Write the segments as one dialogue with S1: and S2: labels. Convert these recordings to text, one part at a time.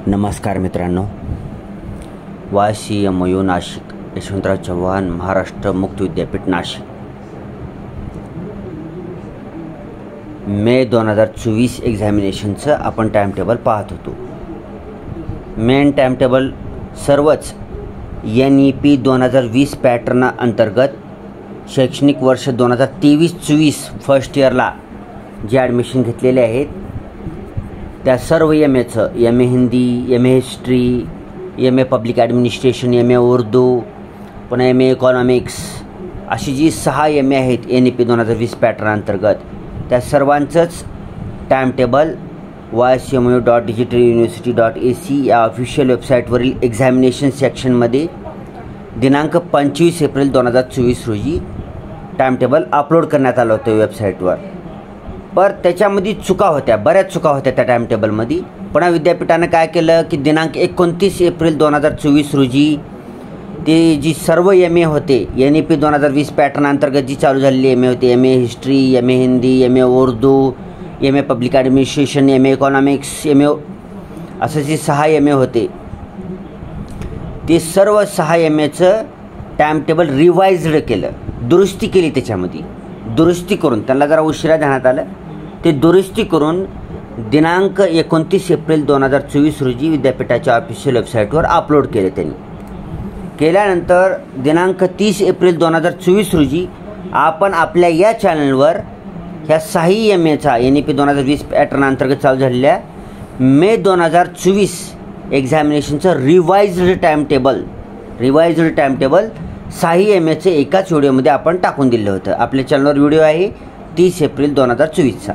S1: नमस्कार मित्रांनो, YCMU नाशिक, यशवंतराव चव्हाण महाराष्ट्र मुक्त विद्यापीठ नाशिक। मे 2024 एक्झामिनेशनचं आपण टाइम टेबल पाहत होतो। मेन टाइम टेबल सर्वच NEP 2020 पॅटर्न अंतर्गत शैक्षणिक वर्ष 2023-24 फर्स्ट इयरला जे ॲडमिशन घेतलेले आहेत त्या सर्व MAचं MA Hindi, MA history, MA public administration, MA Urdu, पुन्हा MA इकॉनॉमिक्स अशी जी 6 MA आहेत NEP 2020 पॅटर्न अंतर्गत त्या सर्वांचंच टाइम टेबल YCMU.digitaluniversity.ac या ऑफिशियल वेबसाईटवरील एक्झामिनेशन सेक्शनमध्ये दिनांक 25 एप्रिल 2024 रोजी टाइम टेबल अपलोड करण्यात आलं होतं वेबसाईटवर। पर त्याच्यामध्ये चुका होत्या, बऱ्याच चुका होत्या त्या टाइम टेबलमध्ये। पुन्हा विद्यापीठानं काय केलं की दिनांक 29 एप्रिल 2024 रोजी ते जी सर्व MA होते NEP 2020 पॅटर्न अंतर्गत जी चालू झालेली MA होते, MA history, MA Hindi, MA Urdu, MA public administration, MA economics, MA असं जे 6 MA होते ते सर्व 6 MAचं टाइम टेबल रिवाइज्ड केलं, दुरुस्ती केली। त्याच्यामध्ये दुरुस्ती करून त्यांना जरा उशिरा ध्यानात आलं, ते दुरुस्ती करून दिनांक 29 एप्रिल 2024 रोजी विद्यापीठाच्या ऑफिशियल वेबसाईटवर अपलोड केले। त्यांनी केल्यानंतर दिनांक 30 एप्रिल 2024 रोजी आपण आपल्या या चॅनलवर ह्या 6 MAचा NEP 2020 पॅटर्न अंतर्गत चालू झालेल्या मे 2024 एक्झामिनेशनचं रिवाइज्ड टाइम टेबल 6 MAचे एकाच व्हिडिओमध्ये आपण टाकून दिलं होतं। आपल्या चॅनलवर व्हिडिओ आहे 30 एप्रिल 2024चा।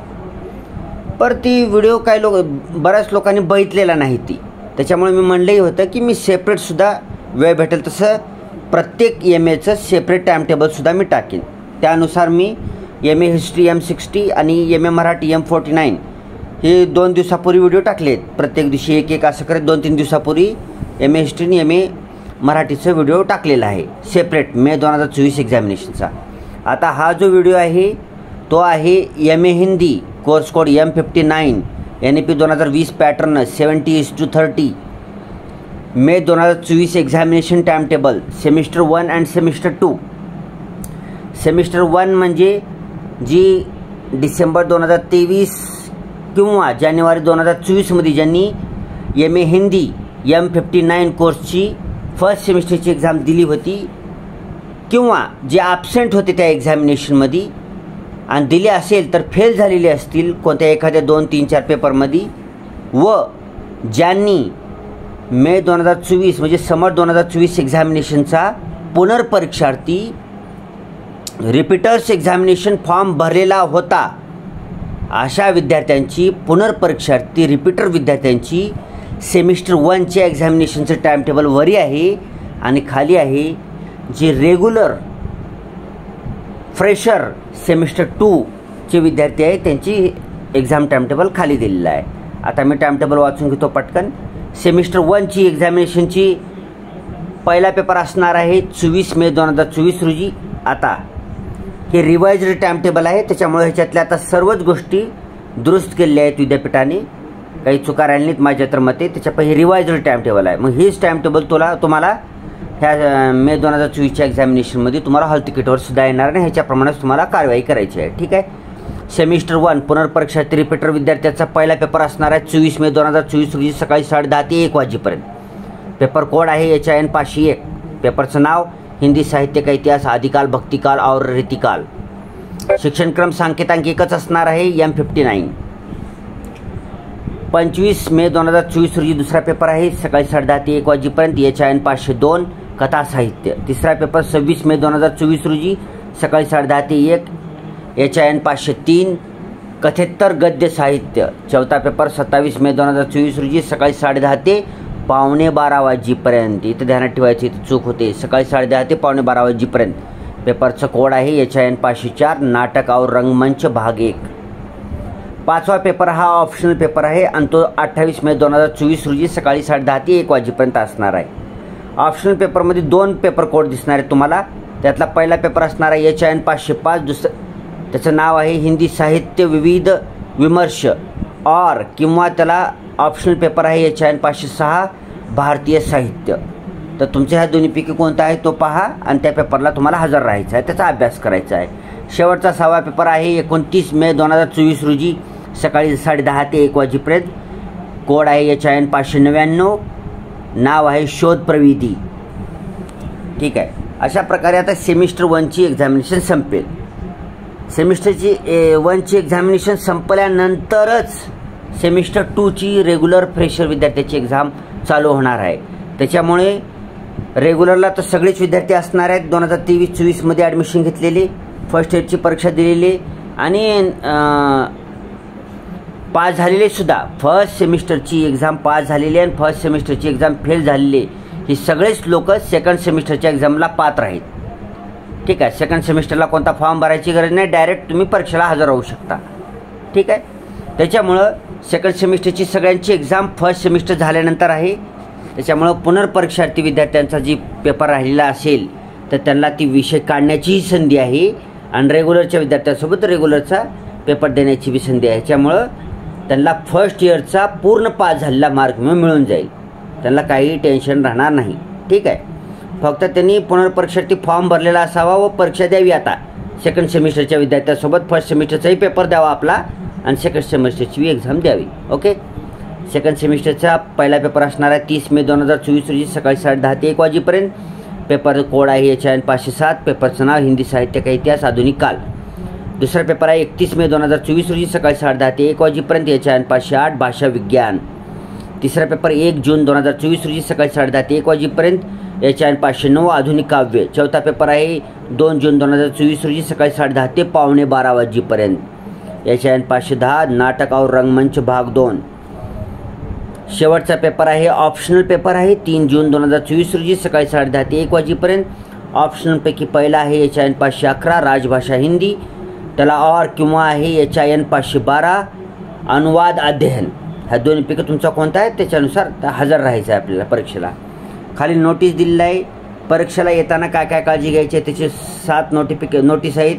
S1: पर ती व्हिडिओ बऱ्याच लोकांनी बघितलेला नाही ती, त्याच्यामुळे मी म्हणलंही होतं की मी सेपरेटसुद्धा वेळ भेटेल तसं प्रत्येक MAचं सेपरेट टाइम टेबलसुद्धा मी टाकेन। त्यानुसार मी MA हिस्ट्री M60 आणि MA मराठी M49 हे 2 दिवसापूर्वी व्हिडिओ टाकले आहेत। प्रत्येक दिवशी एक असं करत 2-3 दिवसापूर्वी MA हिस्ट्री आणि MA मराठीचा व्हिडिओ टाकलेला आहे सेपरेट मे 2024 एक्झामिनेशनचा। आता हा जो व्हिडिओ आहे तो आहे MA Hindi course code M59 NEP 2020 pattern 70:30 may 2024 examination time table semester 1 and semester 2। Semester 1 म्हणजे जी डिसेंबर 2023 किंवा जानेवारी 2024 मध्ये ज्यांनी MA हिंदी M59 कोर्सची फर्स्ट सेमिस्टरची एक्झाम दिली होती किंवा जे ॲब्सेंट होते त्या एक्झामिनेशनमध्ये आणि दिले असेल तर फेल झालेले असतील कोणत्या एखाद्या 2, 3, 4 पेपरमध्ये, व ज्यांनी मे 2024 म्हणजे समर 2024 एक्झामिनेशनचा पुनर्परीक्षार्थी रिपीटर्स एक्झामिनेशन फॉर्म भरलेला होता अशा विद्यार्थ्यांची पुनर्परीक्षार्थी रिपीटर विद्यार्थ्यांची सेमिस्टर 1च्या एक्झामिनेशनचं टाइम टेबल वरी आहे आणि खाली आहे जे रेग्युलर फ्रेशर सेमिस्टर 2चे विद्यार्थी आहेत त्यांची एक्झाम टाइम टेबल खाली दिलेलं आहे। आता मी टाइम टेबल वाचून घेतो पटकन। सेमिस्टर 1ची एक्झामिनेशनची पहिला पेपर असणार आहे 24 मे 2024 रोजी। आता हे रिवाइज्ड टाइम टेबल आहे, त्याच्यामुळे ह्याच्यातल्या आता सर्वच गोष्टी दुरुस्त केलेल्या आहेत विद्यापीठाने, काही चुका राहिल्या नाहीत माझ्या तर मते। त्याच्या हे रिवाइज्ड टाइम टेबल आहे। मग हेच टाइम टेबल तुम्हाला ह्या मे 2024च्या एक्झामिनेशनमध्ये तुम्हाला हॉल तिकीटवर सुद्धा येणार नाही, ह्याच्याप्रमाणेच तुम्हाला कारवाई करायची आहे। ठीक आहे। सेमिस्टर 1 पुनर्परीक्षार्थी रिपीटर विद्यार्थ्याचा पहिला पेपर असणार आहे 24 मे 2024 रोजी सकाळी 10:30 ते 1 वाजेपर्यंत। पेपर कोड आहे HIN 501। पेपरचं नाव हिंदी साहित्य का इतिहास, आदिकाल, भक्तिकाल और रीतिकाल। शिक्षणक्रम सांकेतांक एकच असणार आहे M59। 25 मे 2024 रोजी दुसरा पेपर आहे सकाळी 10:30 ते 1 वाजेपर्यंत HIN 502 कथा साहित्य। तिसरा पेपर 26 मे 2024 रोजी सकाळी 10:30 ते 1 HIN 503 कथेत्तर गद्य साहित्य। चौथा पेपर 27 मे 2024 रोजी सकाळी 10:30 ते 11:15 वाजेपर्यंत। इथं ध्यानात ठेवायची, इथं चूक होते, सकाळी 10:30 ते 11:15 वाजेपर्यंत। पेपरचं कोड आहे HIN 504 नाटक और रंगमंच भाग 1। पाचवा पेपर हा ऑप्शनल पेपर आहे आणि तो 28 मे 2024 रोजी सकाळी 10:30 ते 1 वाजेपर्यंत असणार आहे। ऑप्शनल पेपरमध्ये 2 पेपर कोड दिसणार आहेत तुम्हाला। त्यातला पहिला पेपर असणार आहे HIN 505, त्याचं नाव आहे हिंदी साहित्य विविध विमर्श और किंवा त्याला ऑप्शनल पेपर आहे HIN 506 भारतीय साहित्य. तर तुमच्या ह्या दोन्हीपैकी कोणता आहे तो पहा आणि त्या पेपरला तुम्हाला हजर राहायचं आहे, त्याचा अभ्यास करायचा आहे. शेवटचा 6वा पेपर आहे 29 मे 2024 रोजी सकाळी 10:30 ते 1 वाजेपर्यंत. कोड आहे HIN 599. नाव आहे शोध प्रविधी. ठीक आहे. अशा प्रकारे आता सेमिस्टर 1ची एक्झामिनेशन संपेल. सेमिस्टरची 1ची एक्झामिनेशन संपल्यानंतरच सेमिस्टर 2ची रेग्युलर फ्रेशर विद्यार्थ्याची एक्झाम चालू होणार आहे. त्याच्यामुळे रेग्युलरला तर सगळेच विद्यार्थी असणार आहेत. 2023-24मध्ये ॲडमिशन घेतलेले, फर्स्ट इयरची परीक्षा दिलेली आणि पास झालेले सुद्धा, फर्स्ट सेमिस्टरची एक्झाम पास झालेली आणि फर्स्ट सेमिस्टरची एक्झाम फेल झालेले, ही सगळेच लोक सेकंड सेमिस्टरच्या एक्झामला पात्र आहेत. ठीक आहे. सेकंड सेमिस्टरला कोणता फॉर्म भरायची गरज नाही, डायरेक्ट तुम्ही परीक्षेला हजर राहू शकता. ठीक आहे. त्याच्यामुळं सेकंड सेमिस्टरची सगळ्यांची एक्झाम फर्स्ट सेमिस्टर झाल्यानंतर आहे. त्याच्यामुळं पुनर्परीक्षार्थी विद्यार्थ्यांचा जी पेपर राहिलेला असेल तर त्यांना ती विषय काढण्याचीही संधी आहे आणि रेग्युलरच्या विद्यार्थ्यांसोबत रेग्युलरचा पेपर देण्याची बी संधी आहे. त्याच्यामुळं त्यांना फर्स्ट इयरचा पूर्ण पास झालेला मार्क मिळून जाईल. त्यांना काही टेन्शन राहणार नाही. ठीक आहे. फक्त त्यांनी पुनर्परीक्षार्थी फॉर्म भरलेला असावा व परीक्षा द्यावी. आता सेकंड सेमिस्टरच्या विद्यार्थ्यांसोबत फर्स्ट सेमिस्टरचाही पेपर द्यावा आपला आणि सेकंड सेमिस्टरची एक्झाम द्यावी. ओके. सेकंड सेमिस्टरचा पहिला पेपर असणार आहे 30 मे 2024 रोजी सकाळी 10:30 ते 1 वाजेपर्यंत. पेपर कोड आहे HIN 507. पेपरचं नाव हिंदी साहित्य का इतिहास आधुनिक काल. दुसरा पेपर आहे 31 मे 2024 रोजी सकाळी 10:30 ते 1 वाजेपर्यंत HIN 508 भाषा विज्ञान. तिसरा पेपर 1 जून 2024 रोजी सकाळी 10:30 ते 1 वाजेपर्यंत HIN 509 आधुनिक काव्य. चौथा पेपर आहे 2 जून 2024 रोजी सकाळी 10:30 ते 11:15 वाजेपर्यंत HIN 510 नाटक और रंगमंच भाग 2. शेवटचा पेपर आहे ऑप्शनल पेपर आहे 3 जून 2024 रोजी सकाळी 10:30 ते 1 वाजेपर्यंत. ऑप्शनलपैकी पहिला आहे HIN 511 राजभाषा हिंदी. त्याला और किंवा आहे HIN 512 अनुवाद अध्ययन. ह्या दोन्हीपैकी तुमचा कोणता आहे त्याच्यानुसार हजर राहायचं आहे आपल्याला परीक्षेला. खाली नोटीस दिलेलं आहे. परीक्षेला येताना काय काय काळजी घ्यायची आहे त्याचे 7 नोटीस आहेत.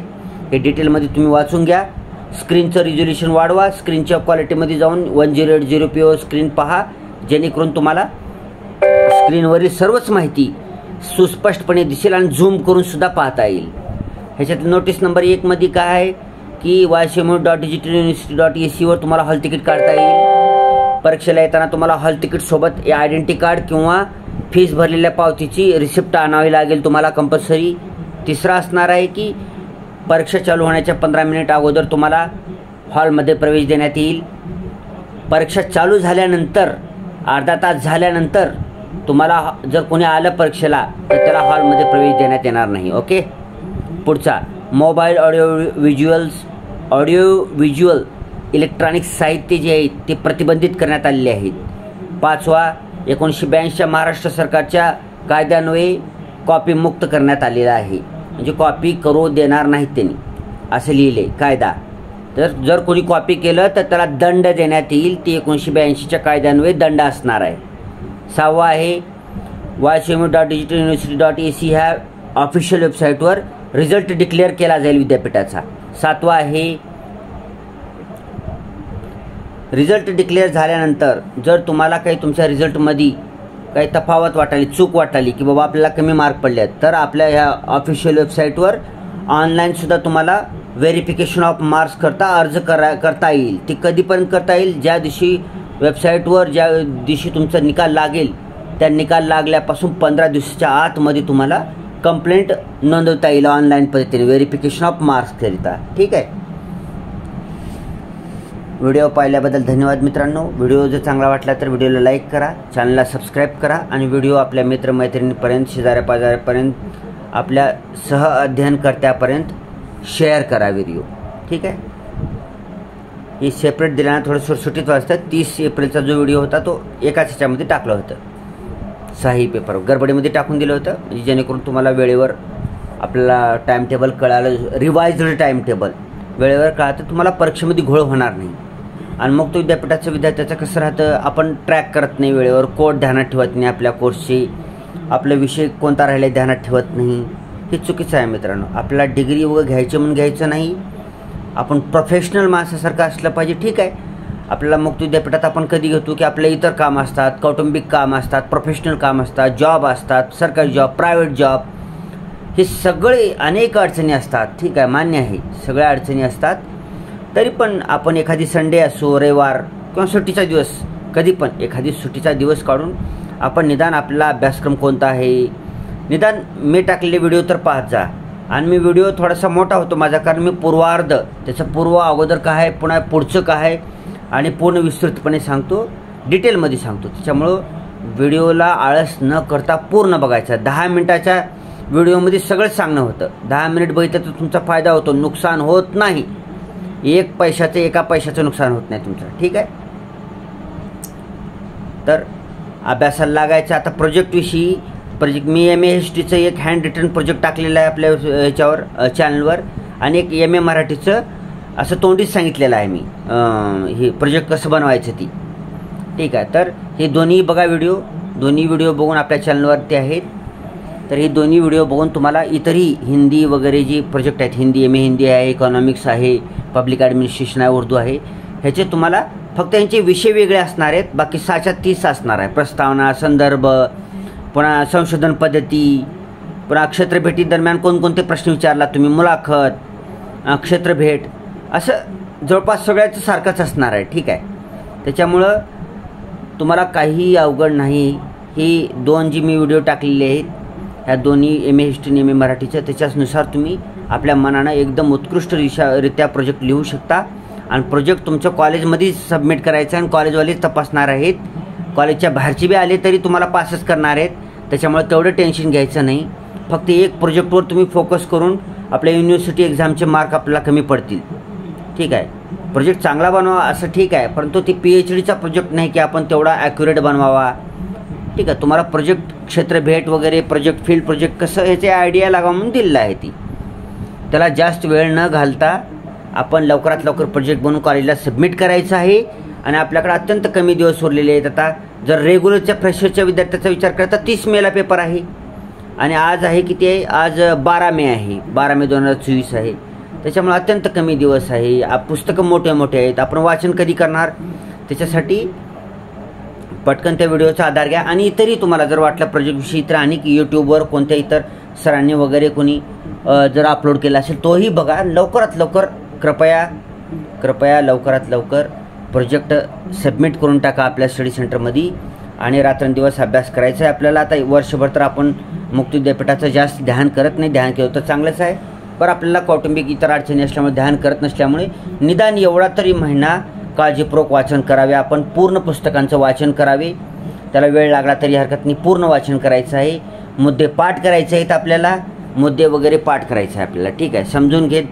S1: हे डिटेलमध्ये तुम्ही वाचून घ्या. स्क्रीनचं रिझोल्युशन वाढवा. स्क्रीनच्या क्वालिटीमध्ये जाऊन 1080p स्क्रीन पहा, जेणेकरून तुम्हाला स्क्रीनवरील सर्वच माहिती सुस्पष्टपणे दिसेल आणि झूम करून सुद्धा पाहता येईल. ह्याच्यात नोटीस नंबर 1 मध्ये काय आहे की ycmu.digitaluniversity.ac वर तुम्हाला हॉल तिकीट काढता येईल. परीक्षेला येताना तुम्हाला हॉल तिकीट सोबत आयडेंटिटी कार्ड किंवा फीस भरलेल्या पावतीची रिसिप्ट आणावी लागेल तुम्हाला कंपल्सरी. तिसरा असणार आहे की परीक्षा चालू होण्याच्या 15 मिनिट अगोदर तुम्हाला हॉलमध्ये प्रवेश देण्यात येईल. परीक्षा चालू झाल्यानंतर अर्धा तास झाल्यानंतर तुम्हाला जर कोणी आलं परीक्षेला तर त्याला हॉलमध्ये प्रवेश देण्यात येणार नाही. ओके. पुढचा मोबाईल ऑडिओ व्हिज्युअल इलेक्ट्रॉनिक साहित्य जे आहेत ते प्रतिबंधित करण्यात आलेले आहेत. 5वा 1982च्या महाराष्ट्र सरकारच्या कायद्यान्वये कॉपी मुक्त करण्यात आलेला आहे. म्हणजे कॉपी करू देणार नाहीत त्यांनी असं लिहिले कायदा. तर जर कोणी कॉपी केलं तर त्याला दंड देण्यात येईल. ती 1982च्या कायद्यान्वये दंड असणार आहे. 6वा आहे ycmu.digitaluniversity.ac ह्या ऑफिशियल वेबसाईटवर रिझल्ट डिक्लेअर केला जाईल विद्यापीठाचा. 7वा आहे रिझल्ट डिक्लेअर झाल्यानंतर जर तुम्हाला काही तुमच्या रिझल्टमध्ये काही तफावत वाटली, चूक वाटली की बाबा आपल्याला कमी मार्क पडले आहेत, तर आपल्या ह्या ऑफिशियल वेबसाईटवर ऑनलाईनसुद्धा तुम्हाला व्हेरिफिकेशन ऑफ मार्क्स करता अर्ज करता येईल. ती कधीपर्यंत करता येईल? ज्या दिवशी वेबसाईटवर ज्या दिवशी तुमचा निकाल लागेल त्या निकाल लागल्यापासून 15 दिवसाच्या आतमध्ये तुम्हाला कंप्लेंट नोंदवता येईल ऑनलाईन पद्धतीने व्हेरिफिकेशन ऑफ मार्क्सकरिता. ठीक आहे. व्हिडिओ पाहिल्याबद्दल धन्यवाद मित्रांनो. व्हिडिओ जर चांगला वाटला तर व्हिडिओला लाईक करा, चॅनलला सबस्क्राईब करा आणि व्हिडिओ आपल्या मित्रमैत्रिणींपर्यंत, शेजाऱ्यापाजाऱ्यापर्यंत, आपल्या सह अध्ययनकर्त्यापर्यंत शेअर करा व्हिडिओ. ठीक आहे. ही सेपरेट दिल्यानं थोडं सुटसुटीत वाचतं. 30 एप्रिलचा जो व्हिडिओ होता तो एकाच ह्याच्यामध्ये टाकलं होतं. 6 पेपर गडबडीमध्ये टाकून दिलं होतं म्हणजे जेणेकरून तुम्हाला वेळेवर आपल्याला टाईम टेबल कळालं, रिवाइज्ड टाईम टेबल वेळेवर कळतं, तुम्हाला परीक्षेमध्ये घोळ होणार नाही. आणि मग तो विद्यार्थ्याचं कसं राहतं, आपण ट्रॅक करत नाही वेळेवर, कोड ध्यानात ठेवत नाही आपल्या कोर्सचे, आपला विषय कोणता राहिला ध्यानात ठेवत नाही. हे चुकीचं आहे मित्रांनो. आपल्याला डिग्री वगैरे घ्यायची म्हणून घ्यायचं नाही. आपण प्रोफेशनल माणसासारखं असलं पाहिजे. ठीक आहे. आपल्याला मुक्त विद्यापीठात आपण कधी घेतो की आपले इतर काम असतात, कौटुंबिक काम असतात, प्रोफेशनल काम असतात, जॉब असतात, सरकारी जॉब, प्रायव्हेट जॉब, हे सगळे अनेक अडचणी असतात. ठीक आहे, मान्य आहे, सगळ्या अडचणी असतात. तरी पण आपण एखादी संडे असो, रविवार किंवा सुट्टीचा दिवस, कधी पण एखादी सुट्टीचा दिवस काढून आपण निदान आपला अभ्यासक्रम कोणता आहे, निदान मी टाकलेले व्हिडिओ तर पाहत जा. आणि मी व्हिडिओ थोडासा मोठा होतो माझा, कारण मी पूर्वार्ध, त्याचं पूर्व अगोदर काय आहे, पुन्हा पुढचं काय आहे आणि पूर्ण विस्तृतपणे सांगतो, डिटेलमध्ये सांगतो. त्याच्यामुळं व्हिडिओला आळस न करता पूर्ण बघायचा. 10 मिनिटाच्या व्हिडिओमध्ये सगळंच सांगणं होतं. 10 मिनिट बघितलं तर तुमचा फायदा होतो, नुकसान होत नाही. एका पैशाचं नुकसान होत नाही तुमचं. ठीक आहे, तर अभ्यासाला लागायचं. आता प्रोजेक्टविषयी मी MA हिस्ट्रीचं एक हँड रिटन प्रोजेक्ट टाकलेलं आहे आपल्या ह्याच्यावर चॅनलवर, आणि एक MA मराठीचं असं तोंडीच सांगितलेलं आहे मी, हे प्रोजेक्ट कसं बनवायचं ती. ठीक आहे, तर हे दोन्ही बघा व्हिडिओ. दोन्ही व्हिडिओ बघून आपल्या चॅनलवरती आहेत. तर हे दोन्ही व्हिडिओ बघून तुम्हाला इतरही हिंदी वगैरे जी प्रोजेक्ट आहेत, हिंदी MA हिंदी आहे, इकॉनॉमिक्स आहे, पब्लिक ॲडमिनिस्ट्रेशन आहे, उर्दू आहे, ह्याचे तुम्हाला फक्त यांचे विषय वेगळे असणार आहेत, बाकी 6च्या 30 असणार आहे. प्रस्तावना, संदर्भ, पुन्हा संशोधन पद्धती, पुन्हा क्षेत्रभेटी दरम्यान कोणकोणते प्रश्न विचारला तुम्ही, मुलाखत, क्षेत्रभेट, असं जवळपास सगळ्याचं सारखंच असणार आहे. ठीक आहे, त्याच्यामुळं तुम्हाला काही अवघड नाही. ही 2 जी मी व्हिडिओ टाकलेले आहेत, ह्या दोन्ही MA हिस्ट्री आणि MA मराठीचं, त्याच्यानुसार तुम्ही आपल्या मनानं एकदम उत्कृष्टरित्या प्रोजेक्ट लिहू शकता. आणि प्रोजेक्ट तुमच्या कॉलेजमध्येच सबमिट करायचं आणि कॉलेजवालेच तपासणार आहेत. कॉलेजच्या बाहेरचे बी आले तरी तुम्हाला पासच करणार आहेत. त्याच्यामुळे तेवढं टेन्शन घ्यायचं नाही. फक्त एक प्रोजेक्टवर तुम्ही फोकस करून आपल्या युनिव्हर्सिटी एक्झामचे मार्क आपल्याला कमी पडतील. ठीक आहे, प्रोजेक्ट चांगला बनवा असं ठीक आहे, परंतु ती PhDचा प्रोजेक्ट नाही की आपण तेवढा ॲक्युरेट बनवावा. ठीक आहे, तुम्हाला प्रोजेक्ट क्षेत्रभेट वगैरे प्रोजेक्ट, फील्ड प्रोजेक्ट कसं ह्याचे आयडिया लागा म्हणून दिलेलं आहे. ती त्याला जास्त वेळ न घालता आपण लवकरात लवकर प्रोजेक्ट बनवून कॉलेजला सबमिट करायचं आहे. आणि आपल्याकडे अत्यंत कमी दिवस उरलेले आहेत. आता जर रेग्युलरच्या फ्रेशरच्या विद्यार्थ्याचा विचार करता 30 मेला पेपर आहे, आणि आज आहे किती आहे, आज 12 मे आहे, 12 मे 2024 आहे. त्याच्यामुळे अत्यंत कमी दिवस आहे. पुस्तकं मोठे मोठे आहेत, आपण वाचन कधी करणार, त्याच्यासाठी पटकन त्या व्हिडिओचा आधार घ्या. आणि इतरही तुम्हाला जर वाटलं प्रोजेक्टविषयी तर आणि यूट्यूबवर कोणत्या इतर सरांनी वगैरे कोणी जर अपलोड केला असेल तोही बघा. लवकरात लवकर कृपया लवकरात लवकर प्रोजेक्ट सबमिट करून टाका आपल्या स्टडी सेंटरमध्ये. आणि रात्रंदिवस अभ्यास करायचा आहे आपल्याला. आता वर्षभर तर आपण मुक्त विद्यापीठाचं जास्त ध्यान करत नाही, ध्यान केलं तर चांगलंच आहे, पण आपल्याला कौटुंबिक इतर अडचणी असल्यामुळे ध्यान करत नसल्यामुळे निदान एवढा तरी महिना काळजीपूर्वक वाचन करावे. आपण पूर्ण पुस्तकांचं वाचन करावे, त्याला वेळ लागला तरी हरकत नाही. पूर्ण वाचन करायचं आहे, मुद्दे पाठ करायचे आहेत आपल्याला, मुद्दे वगैरे पाठ करायचे आहे आपल्याला. ठीक आहे, समजून घेत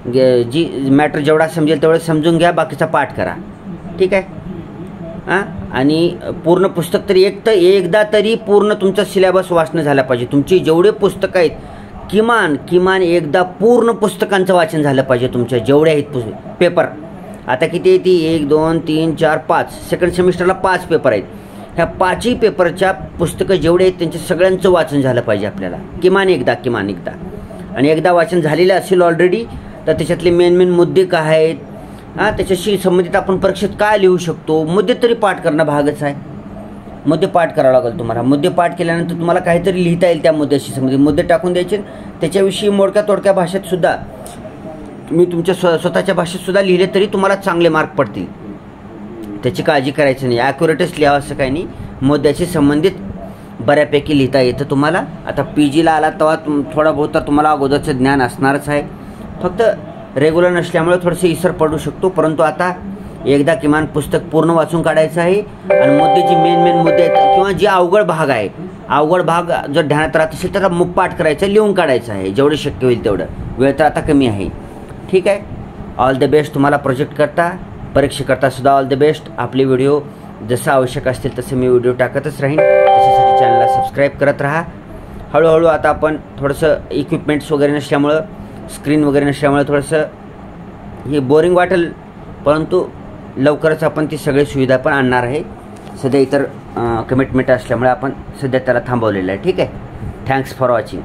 S1: जी मॅटर जेवढा समजेल तेवढं समजून घ्या, बाकीचा पाठ करा. ठीक आहे, हां. आणि पूर्ण पुस्तक तरी एकदा तरी पूर्ण तुमचा सिलेबस वाचणं झाला पाहिजे. तुमची जेवढे पुस्तकं आहेत किमान एकदा पूर्ण पुस्तकांचं वाचन झालं पाहिजे तुमच्या जेवढे आहेत पेपर. आता किती आहे ती, 1 2 3 4 5, सेकंड सेमिस्टरला 5 पेपर आहेत. ह्या 5ही पेपरच्या पुस्तकं जेवढे आहेत त्यांच्या सगळ्यांचं वाचन झालं पाहिजे आपल्याला किमान एकदा. आणि एकदा वाचन झालेलं असेल ऑलरेडी तर त्याच्यातले मेन मुद्दे काय आहेत, हां, त्याच्याशी संबंधित आपण परीक्षेत काय लिहू शकतो, मुद्दे तरी पाठ करणं भागच आहे. मुद्दे पाठ करावं लागेल तुम्हाला. मुद्दे पाठ केल्यानंतर तुम्हाला काहीतरी लिहिता येईल त्या मुद्द्याशी संबंधित. मुद्दे टाकून द्यायचे, त्याच्याविषयी मोडक्या तोडक्या भाषेतसुद्धा मी तुमच्या स्वतःच्या भाषेतसुद्धा लिहिले तरी तुम्हाला चांगले मार्क पडतील. त्याची काळजी करायची नाही. ॲक्युरेटच लिहावं असं काही नाही. मुद्द्याशी संबंधित बऱ्यापैकी लिहिता येतं तुम्हाला. आता PGला आला तेव्हा थोडा बहुत तुम्हाला अगोदरचं ज्ञान असणारच आहे, फक्त रेग्युलर नसल्यामुळे थोडंसं इसर पडू शकतो. परंतु आता एकदा किमान पुस्तक पूर्ण वाचून काढायचं आहे. आणि मुद्दे जी मेन मुद्दे आहेत किंवा जे अवघड भाग आहे, अवघड भाग जर ध्यानात राहत असेल तर मुखपाठ करायचं, लिहून काढायचं आहे जेवढं शक्य होईल तेवढं. वेळ तर आता कमी आहे. ठीक आहे, ऑल द बेस्ट तुम्हाला प्रोजेक्ट करता, परीक्षेकरता सुद्धा ऑल द बेस्ट. आपले व्हिडिओ जसं आवश्यक असतील तसे मी व्हिडिओ टाकतच राहीन. त्याच्यासाठी चॅनलला सबस्क्राईब करत राहा. हळूहळू आता आपण थोडंसं इक्विपमेंट्स वगैरे नसल्यामुळं, स्क्रीन वगैरे नसल्यामुळे थोडंसं हे बोरिंग वाटेल, परंतु लवकरच आपण ती सगळी सुविधा पण आणणार आहे. सध्या इतर कमिटमेंट असल्यामुळे आपण सध्या त्याला थांबवलेलं आहे. ठीक आहे, थँक्स फॉर वॉचिंग.